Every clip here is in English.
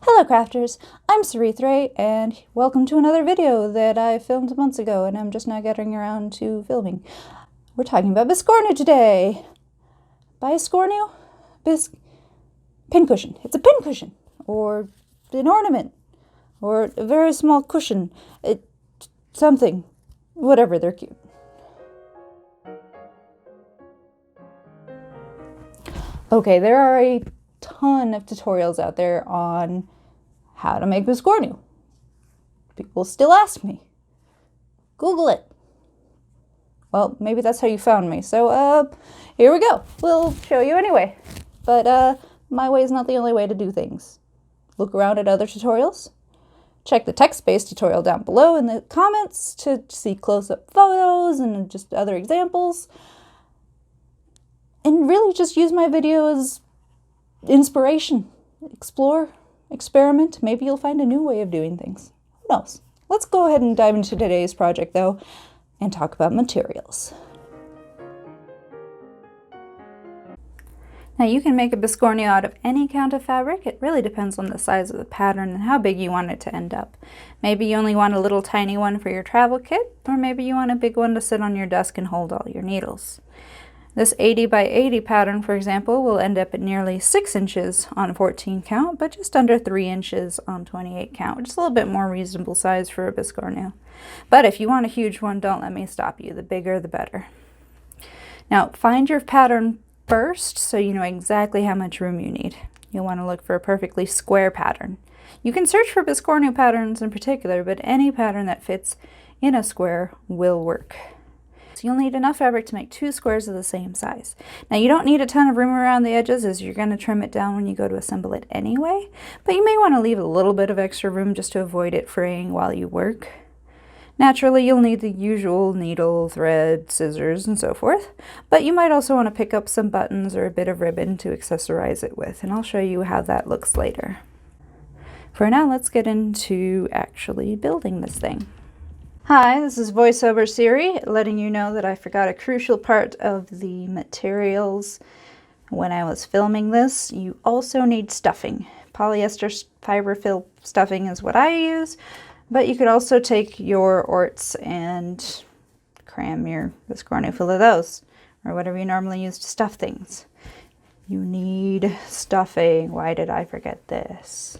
Hello crafters, I'm Sarithray and welcome to another video that I filmed months ago and I'm just now getting around to filming. We're talking about Biscornu today. Biscornu? Pincushion. It's a pincushion or an ornament or a very small cushion. Something. Whatever, they're cute. Okay, there are a ton of tutorials out there on how to make Biscornu. People still ask me. Google it. Well, maybe that's how you found me. So, here we go. We'll show you anyway. But, my way is not the only way to do things. Look around at other tutorials. Check the text-based tutorial down below in the comments to see close-up photos and just other examples. And really just use my video as inspiration. Explore, experiment. Maybe you'll find a new way of doing things. Who knows? Let's go ahead and dive into today's project, though, and talk about materials. Now you can make a Biscornu out of any count of fabric. It really depends on the size of the pattern and how big you want it to end up. Maybe you only want a little tiny one for your travel kit, or maybe you want a big one to sit on your desk and hold all your needles. This 80 by 80 pattern, for example, will end up at nearly 6 inches on 14 count, but just under 3 inches on 28 count, which is a little bit more reasonable size for a Biscornu. But if you want a huge one, don't let me stop you. The bigger, the better. Now, find your pattern first so you know exactly how much room you need. You'll want to look for a perfectly square pattern. You can search for Biscornu patterns in particular, but any pattern that fits in a square will work. So you'll need enough fabric to make 2 squares of the same size. Now you don't need a ton of room around the edges as you're going to trim it down when you go to assemble it anyway, but you may want to leave a little bit of extra room just to avoid it fraying while you work. Naturally, you'll need the usual needle, thread, scissors, and so forth, but you might also want to pick up some buttons or a bit of ribbon to accessorize it with, and I'll show you how that looks later. For now, let's get into actually building this thing. Hi, this is VoiceOver Siri, letting you know that I forgot a crucial part of the materials when I was filming this. You also need stuffing. Polyester fiber fill stuffing is what I use, but you could also take your orts and cram your Biscornu full of those, or whatever you normally use to stuff things. You need stuffing. Why did I forget this?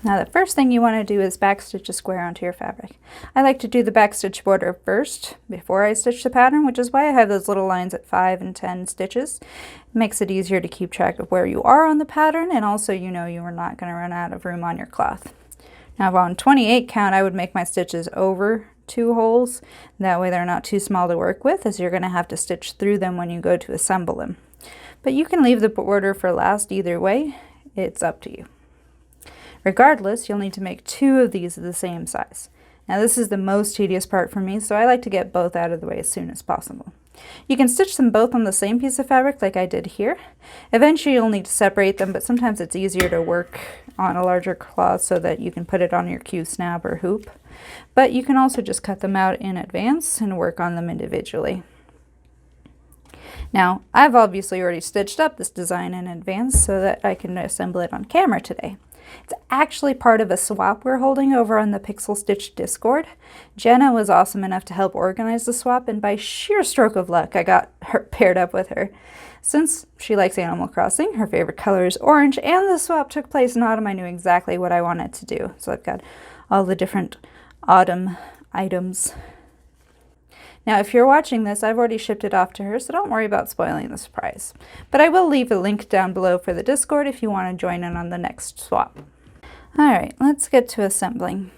Now the first thing you want to do is backstitch a square onto your fabric. I like to do the backstitch border first before I stitch the pattern, which is why I have those little lines at 5 and 10 stitches. It makes it easier to keep track of where you are on the pattern, and also you know you are not going to run out of room on your cloth. Now on 28 count I would make my stitches over 2 holes. That way they're not too small to work with, as you're going to have to stitch through them when you go to assemble them. But you can leave the border for last either way. It's up to you. Regardless, you'll need to make 2 of these of the same size. Now this is the most tedious part for me, so I like to get both out of the way as soon as possible. You can stitch them both on the same piece of fabric like I did here. Eventually you'll need to separate them, but sometimes it's easier to work on a larger cloth so that you can put it on your Q-snap or hoop. But you can also just cut them out in advance and work on them individually. Now, I've obviously already stitched up this design in advance so that I can assemble it on camera today. It's actually part of a swap we're holding over on the Pixel Stitch Discord. Jenna was awesome enough to help organize the swap, and by sheer stroke of luck, I got her paired up with her. Since she likes Animal Crossing, her favorite color is orange, and the swap took place in autumn, I knew exactly what I wanted to do. So I've got all the different autumn items. Now, if you're watching this, I've already shipped it off to her, so don't worry about spoiling the surprise. But I will leave a link down below for the Discord if you want to join in on the next swap. Alright, let's get to assembling.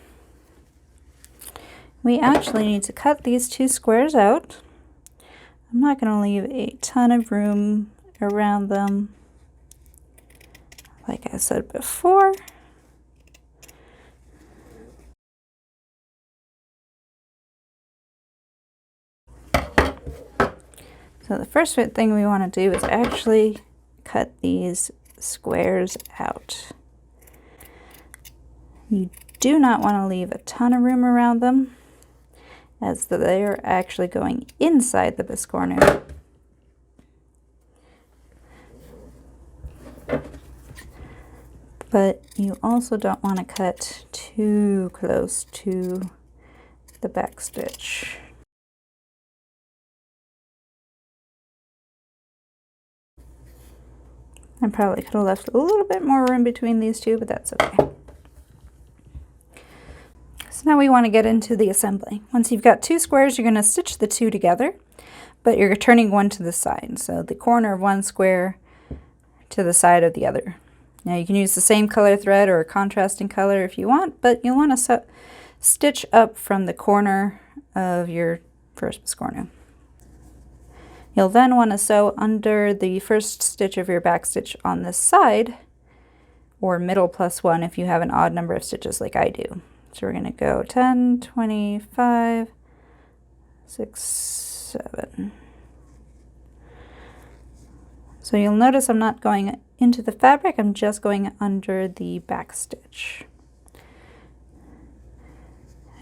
We actually need to cut these 2 squares out. I'm not going to leave a ton of room around them, like I said before. So the first thing we want to do is actually cut these squares out. You do not want to leave a ton of room around them, as they're actually going inside the Biscornu. but you also don't want to cut too close to the back stitch. I probably could have left a little bit more room between these two, but that's okay. So now we want to get into the assembly. Once you've got two squares, you're going to stitch the two together, but you're turning one to the side. So the corner of one square to the side of the other. Now you can use the same color thread or a contrasting color if you want, but you'll want to stitch up from the corner of your first Biscornu. You'll then want to sew under the first stitch of your back stitch on this side, or middle plus 1 if you have an odd number of stitches like I do. So we're going to go 10, 25, 6, 7. So you'll notice I'm not going into the fabric, I'm just going under the back stitch.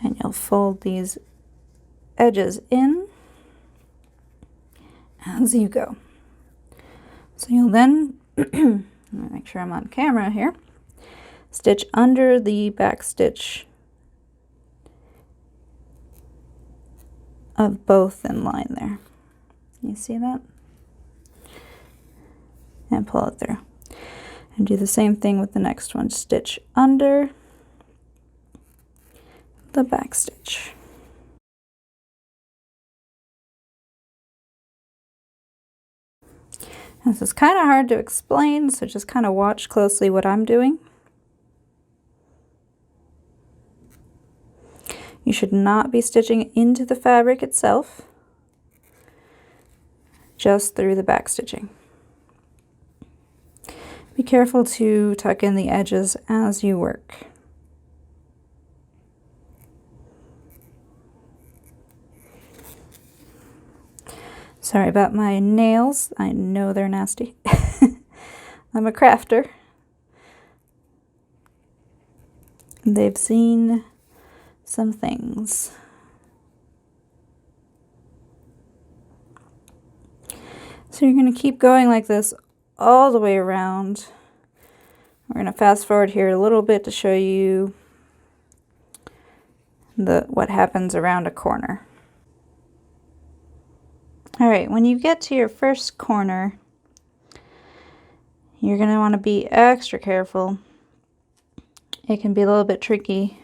And you'll fold these edges in as you go. So you'll then, make sure I'm on camera here, stitch under the back stitch of both in line there. You see that? And pull it through. And do the same thing with the next one. Stitch under the back stitch. This is kind of hard to explain, so just kind of watch closely what I'm doing. You should not be stitching into the fabric itself, just through the back stitching. Be careful to tuck in the edges as you work. Sorry about my nails. I know they're nasty. I'm a crafter. They've seen some things. So you're going to keep going like this all the way around. We're going to fast forward here a little bit to show you what happens around a corner. All right, when you get to your first corner, you're going to want to be extra careful. It can be a little bit tricky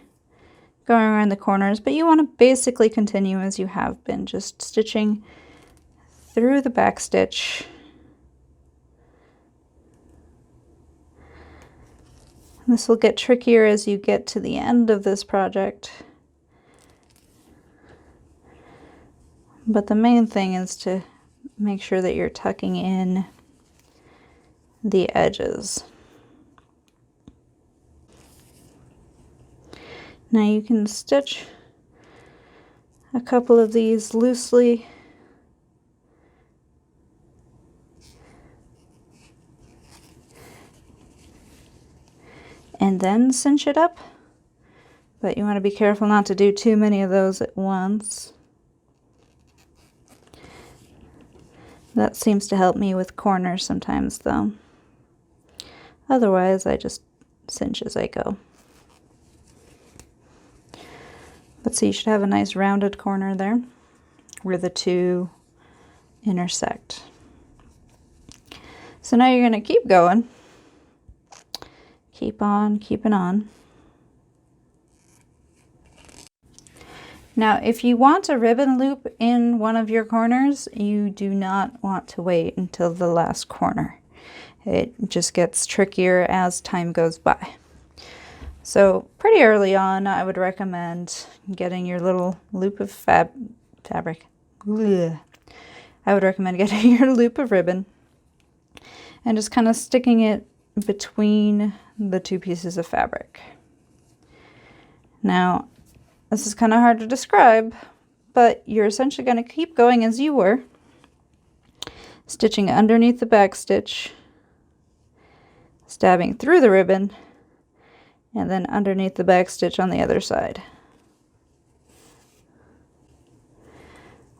going around the corners, but you want to basically continue as you have been, just stitching through the back stitch. This will get trickier as you get to the end of this project. But the main thing is to make sure that you're tucking in the edges. Now you can stitch a couple of these loosely. And then cinch it up. But you want to be careful not to do too many of those at once. That seems to help me with corners sometimes though. Otherwise I just cinch as I go. But see, you should have a nice rounded corner there where the two intersect. So now you're going to keep going. Keep on keeping on. Now, if you want a ribbon loop in one of your corners, you do not want to wait until the last corner. It just gets trickier as time goes by. So pretty early on, I would recommend getting your little loop of fabric. Ugh. I would recommend getting your loop of ribbon and just kind of sticking it between the two pieces of fabric. Now, this is kind of hard to describe, but you're essentially going to keep going as you were, stitching underneath the back stitch, stabbing through the ribbon, and then underneath the back stitch on the other side.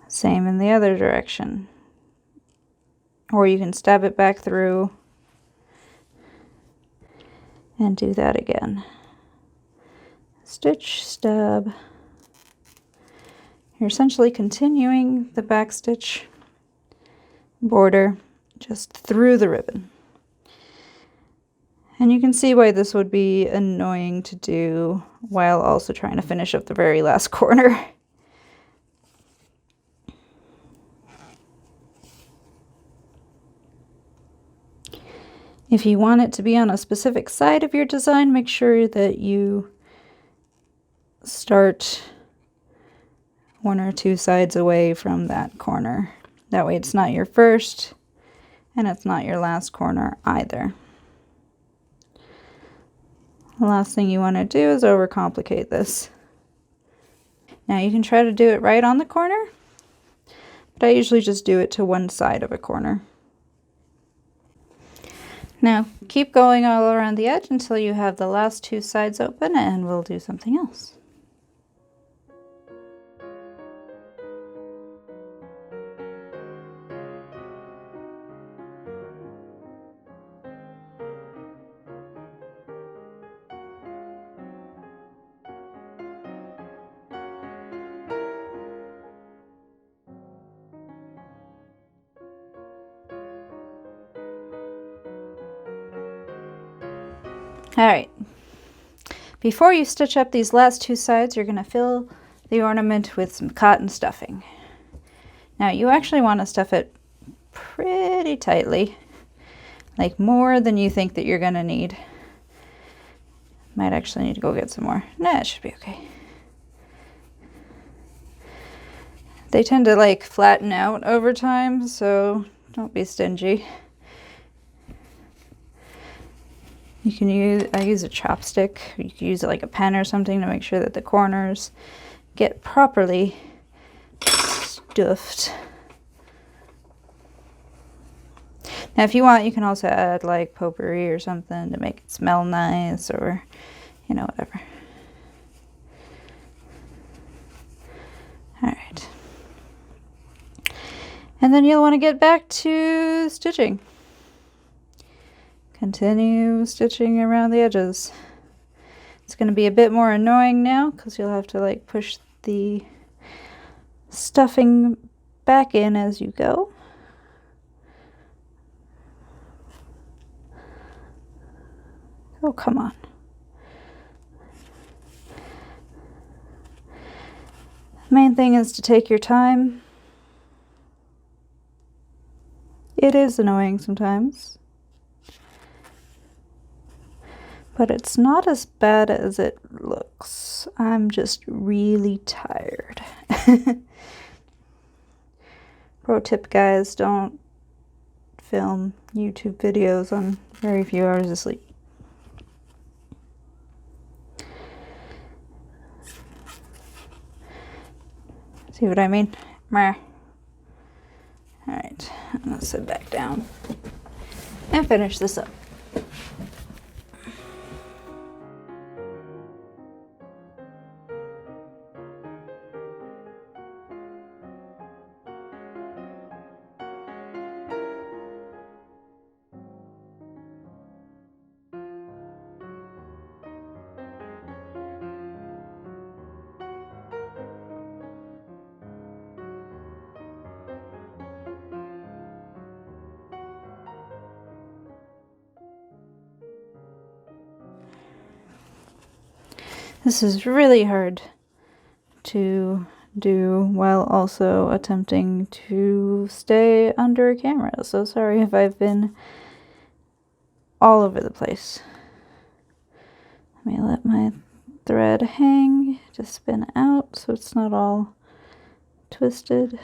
Same in the other direction. Or you can stab it back through And do that again. Stitch, stab. You're essentially continuing the back stitch border just through the ribbon. And you can see why this would be annoying to do while also trying to finish up the very last corner. If you want it to be on a specific side of your design, make sure that you start 1 or 2 sides away from that corner. That way it's not your first and it's not your last corner either. The last thing you want to do is overcomplicate this. Now you can try to do it right on the corner, but I usually just do it to one side of a corner. Now, keep going all around the edge until you have the last 2 sides open, and we'll do something else. Alright, before you stitch up these last 2 sides, you're going to fill the ornament with some cotton stuffing. Now you actually want to stuff it pretty tightly, like more than you think that you're going to need. Might actually need to go get some more. Nah, it should be okay. They tend to like flatten out over time, so don't be stingy. You can use, I use a chopstick. You can use it like a pen or something to make sure that the corners get properly stuffed. Now if you want, you can also add like potpourri or something to make it smell nice, or, you know, whatever. Alright. And then you'll want to get back to stitching. Continue stitching around the edges. It's going to be a bit more annoying now because you'll have to like push the stuffing back in as you go. Oh, come on. The main thing is to take your time. It is annoying sometimes, but it's not as bad as it looks. I'm just really tired. Pro tip, guys, don't film YouTube videos on very few hours of sleep. See what I mean? Meh. Alright, I'm gonna sit back down and finish this up. This is really hard to do while also attempting to stay under a camera. So sorry if I've been all over the place. Let me let my thread hang to spin out so it's not all twisted.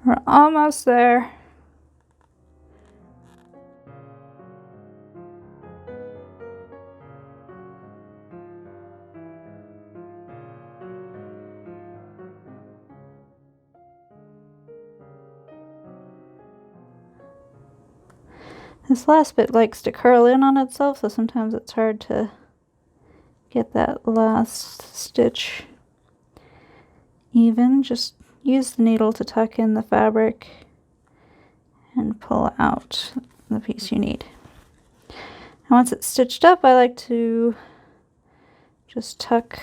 We're almost there. This last bit likes to curl in on itself, so sometimes it's hard to get that last stitch even. Just use the needle to tuck in the fabric and pull out the piece you need. And once it's stitched up, I like to just tuck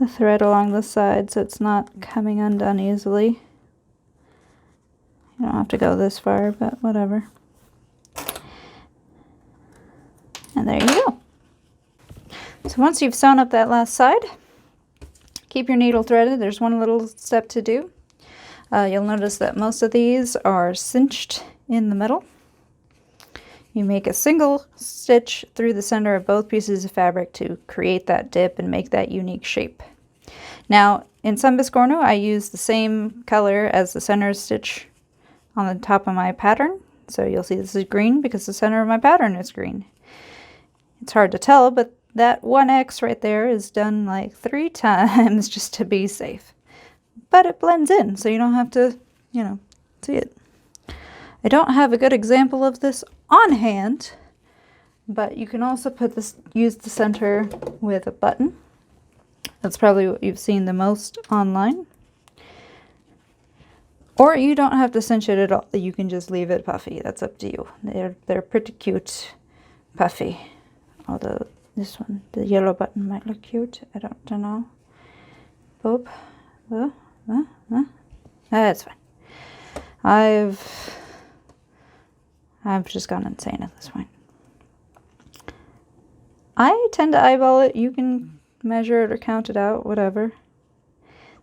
the thread along the side so it's not coming undone easily. You don't have to go this far, but whatever. And there you go. So once you've sewn up that last side, keep your needle threaded. There's one little step to do. You'll notice that most of these are cinched in the middle. You make a single stitch through the center of both pieces of fabric to create that dip and make that unique shape. Now, in some Biscornu, I use the same color as the center stitch on the top of my pattern. So you'll see this is green because the center of my pattern is green. It's hard to tell, but that 1X right there is done like 3 times just to be safe. But it blends in, so you don't have to, see it. I don't have a good example of this on hand, but you can also use the center with a button. That's probably what you've seen the most online. Or you don't have to cinch it at all. You can just leave it puffy. That's up to you. They're pretty cute, puffy. Although this one, the yellow button might look cute. I don't know. Boop. That's fine. I've just gone insane at this point. I tend to eyeball it. You can measure it or count it out, whatever.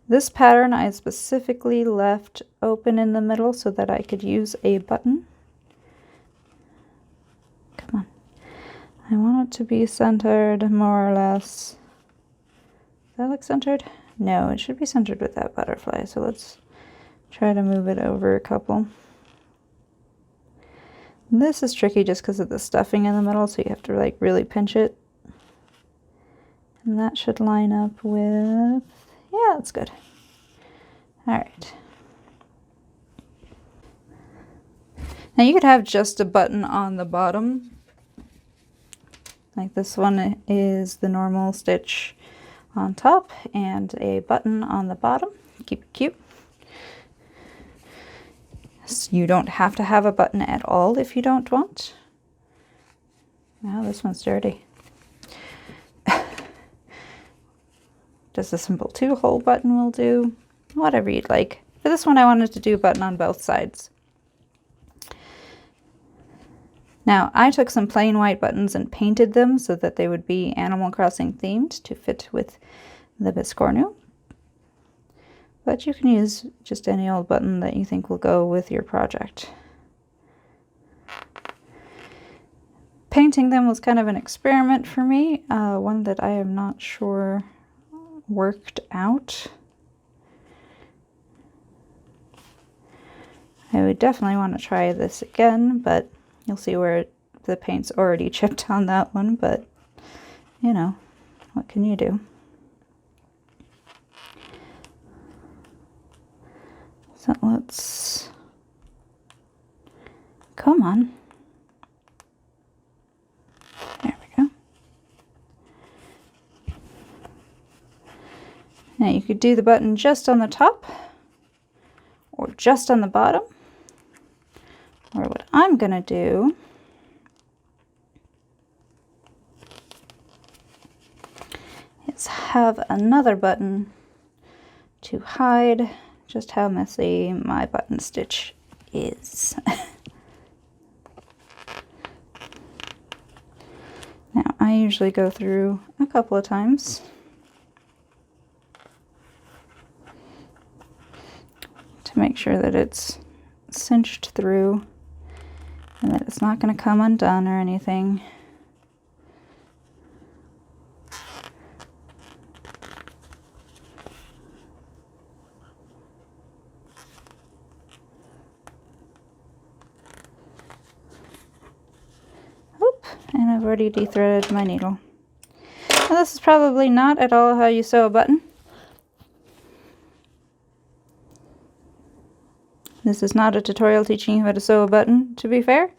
This pattern I specifically left open in the middle so that I could use a button. Come on. I want it to be centered more or less. Does that look centered? No, it should be centered with that butterfly. So let's try to move it over a couple. This is tricky just because of the stuffing in the middle, so you have to like really pinch it. And that should line up with, yeah, that's good. All right. Now you could have just a button on the bottom. Like this one is the normal stitch on top and a button on the bottom. Keep it cute. So you don't have to have a button at all if you don't want. Now this one's dirty. Just a simple 2-hole button will do. Whatever you'd like. For this one I wanted to do a button on both sides. Now I took some plain white buttons and painted them so that they would be Animal Crossing themed to fit with the Biscornu. But you can use just any old button that you think will go with your project. Painting them was kind of an experiment for me, one that I am not sure worked out. I would definitely want to try this again, but you'll see where the paint's already chipped on that one, but what can you do? So let's, come on. There we go. Now you could do the button just on the top or just on the bottom. Or what I'm gonna do is have another button to hide just how messy my button stitch is. Now I usually go through a couple of times to make sure that it's cinched through and that it's not going to come undone or anything. Oop, and I've already de-threaded my needle. Now this is probably not at all how you sew a button. This is not a tutorial teaching you how to sew a button, to be fair.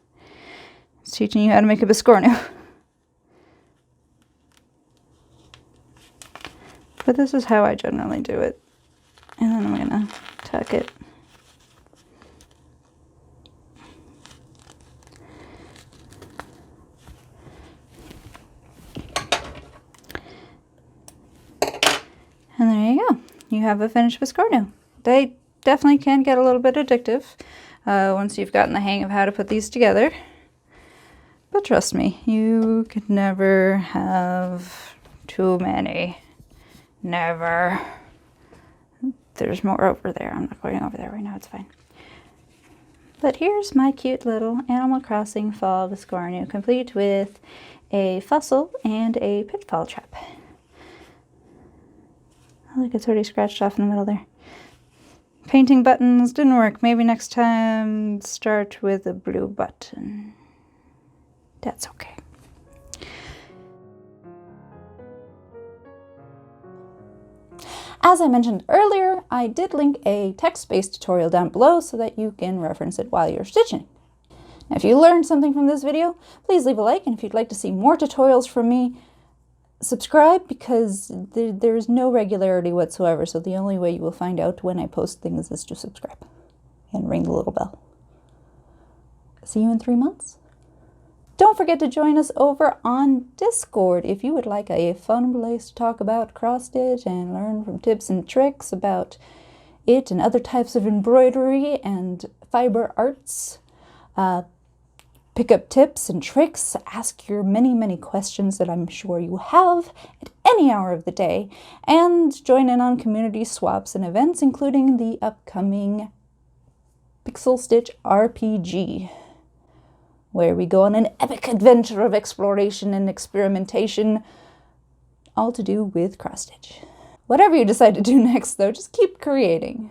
It's teaching you how to make a Biscornu. But this is how I generally do it. And then I'm gonna tuck it And there you go. You have a finished Biscornu. They definitely can get a little bit addictive once you've gotten the hang of how to put these together. But trust me, you could never have too many. Never. There's more over there. I'm not going over there right now. It's fine. But here's my cute little Animal Crossing fall Biscornu, complete with a fossil and a pitfall trap. Look, it's already scratched off in the middle there. Painting buttons didn't work. Maybe next time start with a blue button. That's okay. As I mentioned earlier, I did link a text-based tutorial down below so that you can reference it while you're stitching. Now, if you learned something from this video, please leave a like, and if you'd like to see more tutorials from me, subscribe, because there's no regularity whatsoever, so the only way you will find out when I post things is to subscribe and ring the little bell. See you in 3 months. Don't forget to join us over on Discord if you would like a fun place to talk about cross-stitch and learn from tips and tricks about it and other types of embroidery and fiber arts. Pick up tips and tricks, ask your many questions that I'm sure you have at any hour of the day, and join in on community swaps and events, including the upcoming Pixel Stitch RPG, where we go on an epic adventure of exploration and experimentation, all to do with cross-stitch. Whatever you decide to do next, though, just keep creating.